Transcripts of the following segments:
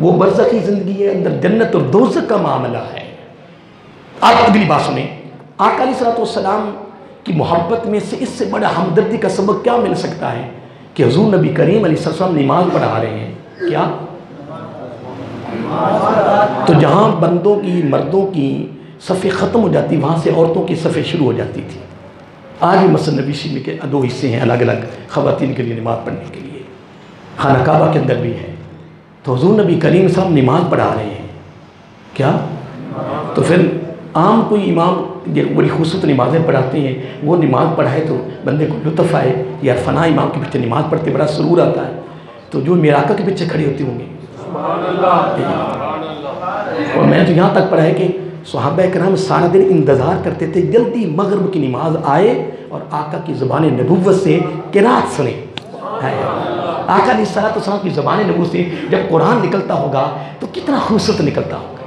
وہ برزخی زندگی ہے، اندر جنت اور دوزخ کا معاملہ ہے۔ آپ اگلی بات سنیں، آقا علیہ السلام کی محبت میں سے اس سے بڑا ہمدردی کا سبق کیا مل سکتا ہے کہ حضور نبی کریم علیہ السلام نماز پڑھا رہے ہیں، کیا؟ تو جہاں بندوں کی، مردوں کی صفیں ختم ہو جاتی، وہاں سے عورتوں کی صفیں شروع ہو جاتی تھی۔ آج بھی مسجد نبی شریف کے دو حصے ہیں الگ الگ خواتین کے لیے نماز پڑھنے کے لیے، خانہ کعبہ کے اندر بھی ہے۔ تو حضور نبی کریم صاحب نماز پڑھا رہے ہیں، کیا؟ تو پھر عام کوئی امام جو بڑی خوبصورت نمازیں پڑھاتے ہیں وہ نماز پڑھائے تو بندے کو لطف آئے، یا فنا امام کے پیچھے نماز پڑھتے بڑا سرور آتا ہے، تو جو میراکہ کے پیچھے کھڑے ہوتے ہوں گے۔ اور میں تو یہاں تک پڑھا ہے کہ صحابہ کرام سارا دن انتظار کرتے تھے جلدی مغرب کی نماز آئے اور آقا کی زبان نبوت سے قرات سنیں۔ آقا علیہ السلام کی زبان نبوت سے جب قرآن نکلتا ہوگا تو کتنا خوبصورت نکلتا ہوگا،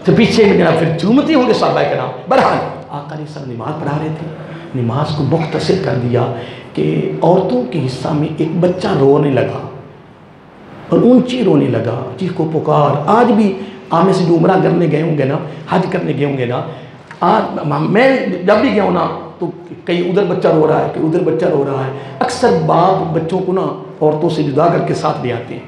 تو پیچھے میں جناب پھر جھومتی ہوں گے صحابہ کرام۔ بہرحال آقا علیہ السلام نماز پڑھا رہے تھے، نماز کو مختصر کر دیا کہ عورتوں کے حصہ میں ایک بچہ رونے لگا اور اونچی رونے لگا، چیخ کو پکار۔ آج بھی آمے سے جو عمرہ کرنے گئے ہوں گے نا، حج کرنے گئے ہوں گے نا، میں جب بھی گیا ہوں نا تو کہیں ادھر بچہ رو رہا ہے، کہ ادھر بچہ رو رہا ہے۔ اکثر باپ بچوں کو نا عورتوں سے جدا کر کے ساتھ لے آتے ہیں،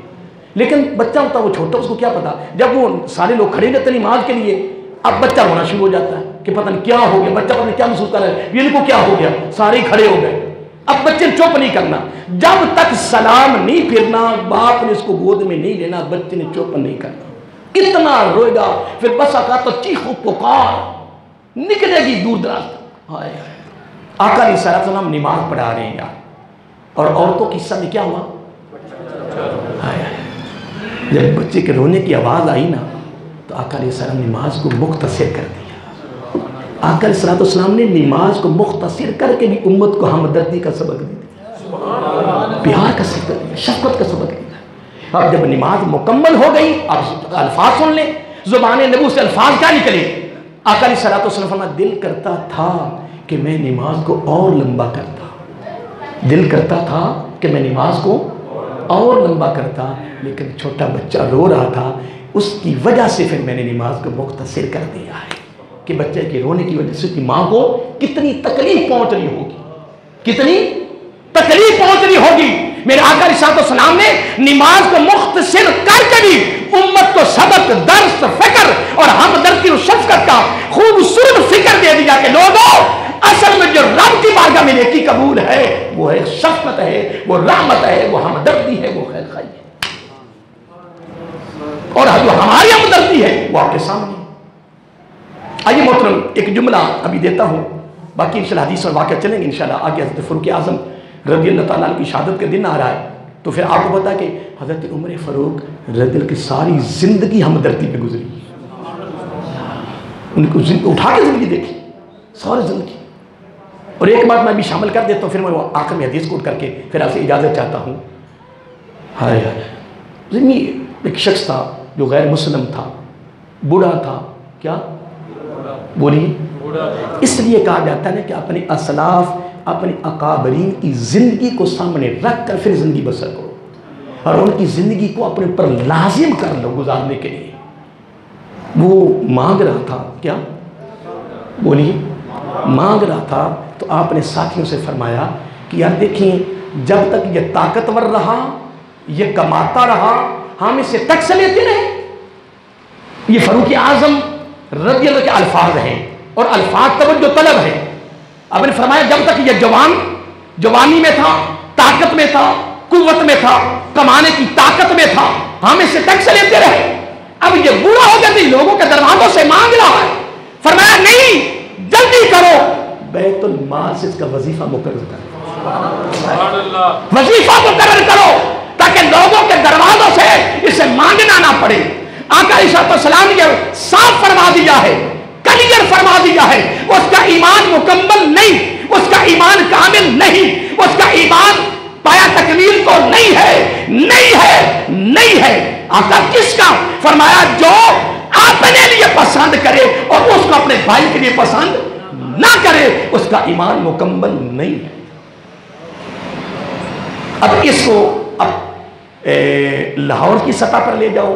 لیکن بچہ ہوتا وہ چھوٹا، اس کو کیا پتا، جب وہ سارے لوگ کھڑے رہتے نماز کے لیے اب بچہ رونا شروع ہو جاتا ہے کہ پتہ نہیں کیا ہو گیا، بچہ پتہ نہیں کیا محسوس کر رہا ہے، یہ کو کیا ہو گیا، سارے کھڑے ہو گئے۔ اب بچے نے چپ نہیں کرنا، جب تک سلام نہیں پھرنا، باپ نے اس کو گود میں نہیں لینا، بچے نے چپ نہیں کرنا، اتنا روئے گا، پھر بس آقا تو چیخ و پکار نکلے گی دور دراز تک۔ آقا علیہ السلام نماز پڑھا رہے ہیں یار، اور عورتوں کی حصہ میں کیا ہوا، جب بچے کے رونے کی آواز آئی نا تو آقا علیہ السلام نماز کو مختصر کر دیا۔ آقا علیہ السلام نے نماز کو مختصر کر کے بھی امت کو ہمدردی کا سبق دیا، پیار کا سبق دیا، شفقت کا سبق دیا۔ اب جب نماز مکمل ہو گئی، اب الفاظ سن لیں، زبان نبوت سے الفاظ کیا نکلے؟ آقا علیہ السلام فرمایا دل کرتا تھا کہ میں نماز کو اور لمبا کرتا، دل کرتا تھا کہ میں نماز کو اور لمبا کرتا، لیکن چھوٹا بچہ رو رہا تھا، اس کی وجہ سے پھر میں نے نماز کو مختصر کر دیا ہے۔ کہ بچے کے رونے کی وجہ سے کی ماں کو کتنی تکلیف پہنچ رہی ہوگی، کتنی تکلیف پہنچ رہی ہوگی۔ میرے آقا علیہ السلام نے نماز کو مختصر کر کے بھی امت کو سبق، درس، فکر اور ہمدردی و شفقت کا خوبصورت فکر دے دیا کہ لوگوں اصل میں جو رب کی بارگاہ میں نیکی قبول ہے وہ ہے شفقت ہے، وہ رحمت ہے، وہ ہمدردی ہے، وہ خیر خواہی ہے، اور جو ہماری ہمدردی ہے وہ آپ کے سامنے۔ آئیے محترم ایک جملہ ابھی دیتا ہوں، باقی انشاءاللہ حدیث اور واقعہ چلیں گے انشاءاللہ آگے۔ حضرت فاروق اعظم رضی اللہ تعالیٰ عنہ کی شہادت کا دن آ رہا ہے، تو پھر آپ کو پتا کہ حضرت عمر فاروق رضی اللہ عنہ کی ساری زندگی ہمدردی پہ گزری، ان کو اٹھا کے زندگی دیکھی، ساری زندگی۔ اور ایک بات میں بھی شامل کر دیتا ہوں، پھر میں وہ آخر میں حدیث کوٹ کر کے پھر آپ سے اجازت چاہتا ہوں۔ ہائے ہائے، ایک شخص تھا جو غیر مسلم تھا، بوڑھا تھا، کیا بولیے؟ اس لیے کہا جاتا ہے کہ اپنے اسلاف، اپنے اکابرین کی زندگی کو سامنے رکھ کر پھر زندگی بسر کرو، اور ان کی زندگی کو اپنے پر لازم کر لو گزارنے کے لیے۔ وہ مانگ رہا تھا، کیا بولیے؟ مانگ رہا تھا، تو آپ نے ساتھیوں سے فرمایا کہ یار دیکھیں، جب تک یہ طاقتور رہا، یہ کماتا رہا، ہم اسے ٹیکس لیتے رہے۔ یہ فاروق اعظم رضی اللہ کے الفاظ ہیں، اور الفاظ توجہ طلب ہے۔ آپ نے فرمایا جب تک یہ جوانی میں تھا، طاقت میں تھا، قوت میں تھا، کمانے کی طاقت میں تھا، ہم اسے ٹیکس لیتے رہے۔ اب یہ بوڑھا ہو گیا، لوگوں کے دروازوں سے مانگ رہا ہے۔ فرمایا نہیں، جلدی کرو، بیت المال سے اس کا وظیفہ مقرر کرو، وظیفہ مقرر کرو، تاکہ لوگوں کے دروازوں سے اسے مانگنا نہ پڑے۔ آقا علیہ السلام نے صاف فرما دیا ہے، کلیئر فرما دیا ہے، اس کا ایمان مکمل نہیں، اس کا ایمان کامل نہیں، اس کا ایمان پایا تکمیل کو نہیں ہے، نہیں ہے، نہیں ہے۔ آقا کس کا؟ فرمایا جو اپنے لیے پسند کرے اور اس کو اپنے بھائی کے لیے پسند نہ کرے، اس کا ایمان مکمل نہیں ہے۔ اب اس کو لاہور کی سطح پر لے جاؤ،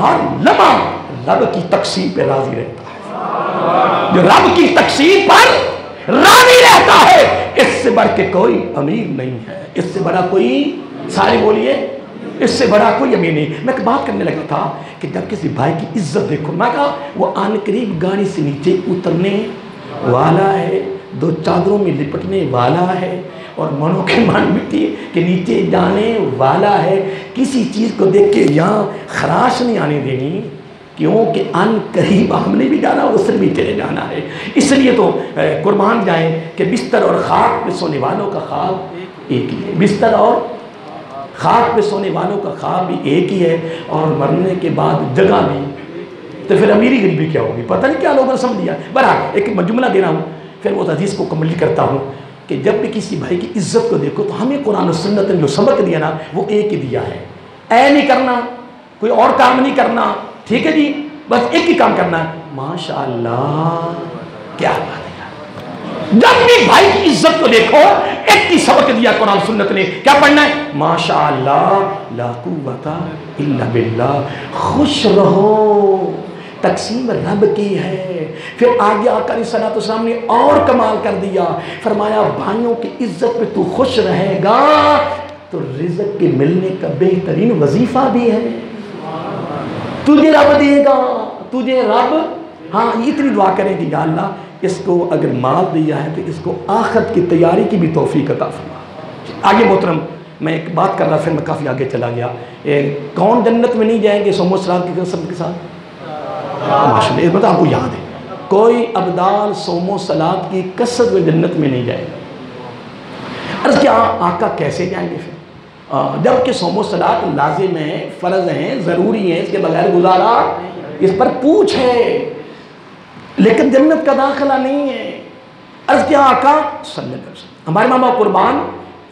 ہر لمحہ رب کی تقسیم پہ راضی رہتا ہے، جو رب کی تقسیم پر راضی رہتا ہے، اس سے بڑھ کے کوئی امیر نہیں ہے، اس سے بڑا کوئی، سارے بولیے، اس سے بڑا کوئی امیر نہیں۔ میں ایک بات کرنے لگا تھا کہ جب کسی بھائی کی عزت دیکھو، میں کہا وہ آن قریب گاڑی سے نیچے اترنے والا ہے، دو چادروں میں لپٹنے والا ہے، اور منوں کے مان مٹی کے نیچے جانے والا ہے۔ کسی چیز کو دیکھ کے یہاں خراش نہیں آنے دینی، کیونکہ ان قریب ہم نے بھی جانا، اس نے بھی چلے جانا ہے۔ اس لیے تو قربان جائیں کہ بستر اور خاک پہ سونے والوں کا خواب ایک ہی ہے، بستر اور خاک پہ سونے والوں کا خواب بھی ایک ہی ہے، اور مرنے کے بعد جگہ بھی، تو پھر امیری غریبی کیا ہوگی؟ پتہ نہیں کیا لوگوں نے سمجھ لیا۔ بہرحال ایک جملہ دے رہا ہوں، پھر وہ حدیث کو کمل کرتا ہوں کہ جب بھی کسی بھائی کی عزت کو دیکھو تو ہمیں قرآن و سنت نے جو سبق دیا نا وہ ایک ہی دیا ہے، اے نہیں کرنا، کوئی اور کام نہیں کرنا، ٹھیک ہے جی، بس ایک ہی کام کرنا ہے۔ ماشاءاللہ، کیا بات ہے! جب بھی بھائی کی عزت کو دیکھو ایک ہی سبق دیا قرآن سنت نے، کیا پڑھنا ہے؟ ماشاءاللہ لا قوت الا باللہ، خوش رہو، تقسیم رب کی ہے۔ پھر آگے آقا علیہ الصلوۃ والسلام نے اور کمال کر دیا، فرمایا بھائیوں کی عزت پہ تو خوش رہے گا تو رزق کے ملنے کا بہترین وظیفہ بھی ہے، تجھے رب دے گا، تجھے رب، ہاں اتنی دعا کریں کہ یا اللہ اس کو اگر مال دیا ہے تو اس کو آخرت کی تیاری کی بھی توفیق عطا فرما۔ آگے محترم، میں ایک بات کر رہا، پھر میں کافی آگے چلا گیا۔ کون جنت میں نہیں جائیں گے سوم و سلاد کی قسم کے ساتھ؟ ماشاءاللہ، اس بات آپ کو یاد ہے، کوئی ابدال سوم و سلاد کی کثرت میں جنت میں نہیں جائے گا۔ عرض کیا آقا کیسے جائیں گے پھر؟ جبکہ سوم و سلاد لازم ہیں، فرض ہیں، ضروری ہیں، اس کے بغیر گزارا، اس پر پوچھ ہے، لیکن جنت کا داخلہ نہیں ہے۔ عرض کیا آقا صلی اللہ علیہ وسلم ہمارے ماما قربان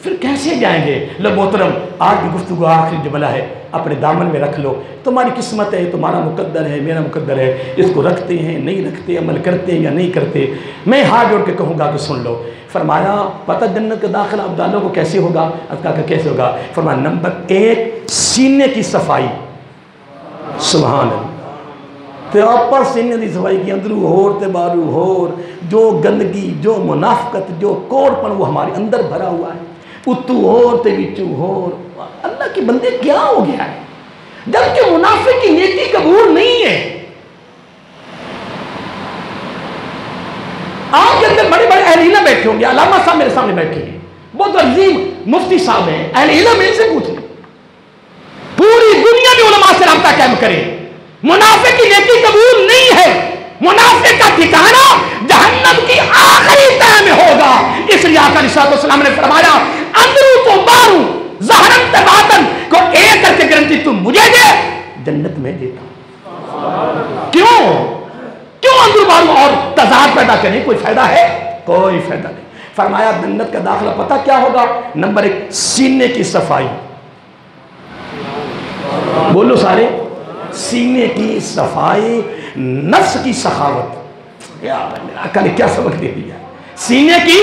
پھر کیسے جائیں گے؟ لو محترم، آج کی گفتگو آخری جملہ ہے، اپنے دامن میں رکھ لو، تمہاری قسمت ہے، تمہارا مقدر ہے، میرا مقدر ہے، اس کو رکھتے ہیں نہیں رکھتے، عمل کرتے ہیں یا نہیں کرتے۔ میں ہاتھ جوڑ کے کہوں گا کہ سن لو۔ فرمایا پتہ جنت کا داخلہ ابدالوں کو کیسے ہوگا؟ کہا کہ کیسے ہوگا؟ فرمایا نمبر 1 سینے کی صفائی، سبحان اللہ، تو اوپر سینے کی صفائی کی، اندرو ہور تے بارو ہور، جو گندگی، جو منافقت، جو کوڑ پن وہ ہمارے اندر بھرا ہوا ہے، اتو ہور تے وچو ہور۔ اللہ کے بندے کیا ہو گیا ہے؟ جبکہ منافق کی نیکی قبول نہیں ہے۔ آپ کے اندر بڑے بڑے اہل علم بیٹھے ہوں گے، علامہ صاحب میرے سامنے بیٹھے ہیں، بہت عظیم مفتی صاحب ہیں، اہل علم ان سے پوچھ لیں، پوری دنیا میں علماء سے رابطہ قائم کریں، منافق کی نیکی قبول نہیں ہے، منافق کا ٹھکانہ جہنم کی آخری تہہ میں ہوگا۔ اس لیے آقا علیہ الصلوۃ والسلام نے فرمایا اندرو تو بارو ظاہرن تے باطن کو ایک کر کے گارنٹی تم مجھے دے، جنت میں دیتا ہوں۔ کیوں اندرو بارو اور تضاد پیدا کریں؟ کوئی فائدہ ہے؟ کوئی فائدہ نہیں۔ فرمایا جنت کا داخلہ پتہ کیا ہوگا؟ نمبر 1 سینے کی صفائی، بولو سارے، سینے کی صفائی، نفس کی سخاوت۔ آقا نے کیا سبق دے دیا؟ سینے کی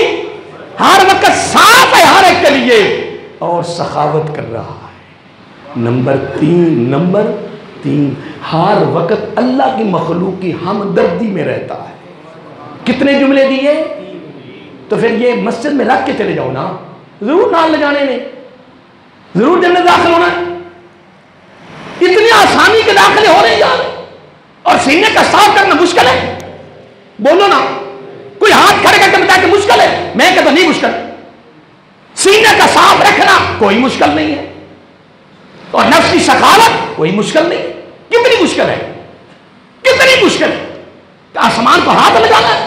ہر وقت صاف ہے ہر ایک کے لیے، اور سخاوت کر رہا ہے۔ نمبر 3 ہر وقت اللہ کی مخلوق کی ہمدردی میں رہتا ہے۔ کتنے جملے دیے؟ تو پھر یہ مسجد میں رکھ کے چلے جاؤ نا، ضرور نال لے جانے نے، ضرور جنت داخل ہونا ہے، اتنی آسانی کے داخلے ہو رہے جا رہے، اور سینے کا صاف کرنا مشکل ہے؟ بولو نا، کوئی ہاتھ کھڑے کر کے بتا کہ مشکل ہے؟ میں کہتا نہیں مشکل۔ سینے کا صاف رکھنا کوئی مشکل نہیں ہے، اور نفس کی سخاوت کوئی مشکل نہیں ہے۔ کتنی مشکل ہے؟ کتنی مشکل ہے کہ آسمان کو ہاتھ لگانا ہے۔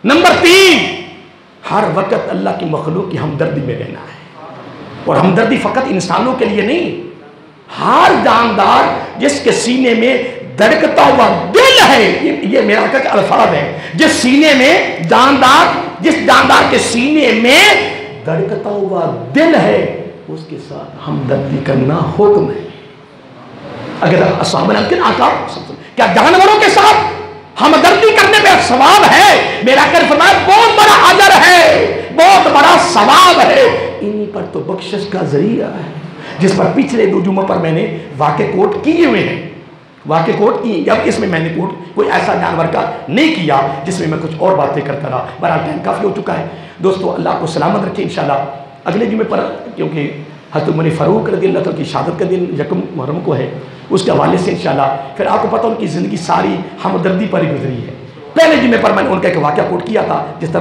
نمبر 3 ہر وقت اللہ کی مخلوق کی ہمدردی میں رہنا ہے، اور ہمدردی فقط انسانوں کے لیے نہیں، ہر جاندار جس کے سینے میں دھڑکتا ہوا دل ہے، یہ میرا آقا کے الفاظ ہیں، جس سینے میں جس جاندار کے سینے میں دھڑکتا ہوا دل ہے، اس کے ساتھ ہمدردی کرنا حکم ہے۔ اگر اصحاب نے آقا کیا جانوروں کے ساتھ ہمدردی کرنے پہ ثواب ہے؟ میرا آقا نے فرمایا بہت بڑا اجر ہے، بہت بڑا ثواب ہے، انہی پر تو بخشش کا ذریعہ ہے، جس پر پچھلے 2 جمعوں پر میں نے واقع کوٹ کیے ہوئے ہیں۔ واقع کوٹ کی، جب اس میں میں نے کوٹ کوئی ایسا جانور کا نہیں کیا جس میں میں کچھ اور باتیں کرتا رہا۔ بہرحال ٹائم کافی ہو چکا ہے دوستو، اللہ کو سلامت رکھیں انشاءاللہ۔ اگلے جمعے پر کیونکہ حضرت عمر فاروق رضی اللہ تعالیٰ کی شہادت کا دن یکم محرم کو ہے، اس کے حوالے سے انشاءاللہ پھر آپ کو پتہ ان کی زندگی ساری ہمدردی پر ہی گزری ہے۔ پہلے جمعے پر میں نے ان کا ایک واقعہ کوٹ کیا تھا، جس طرح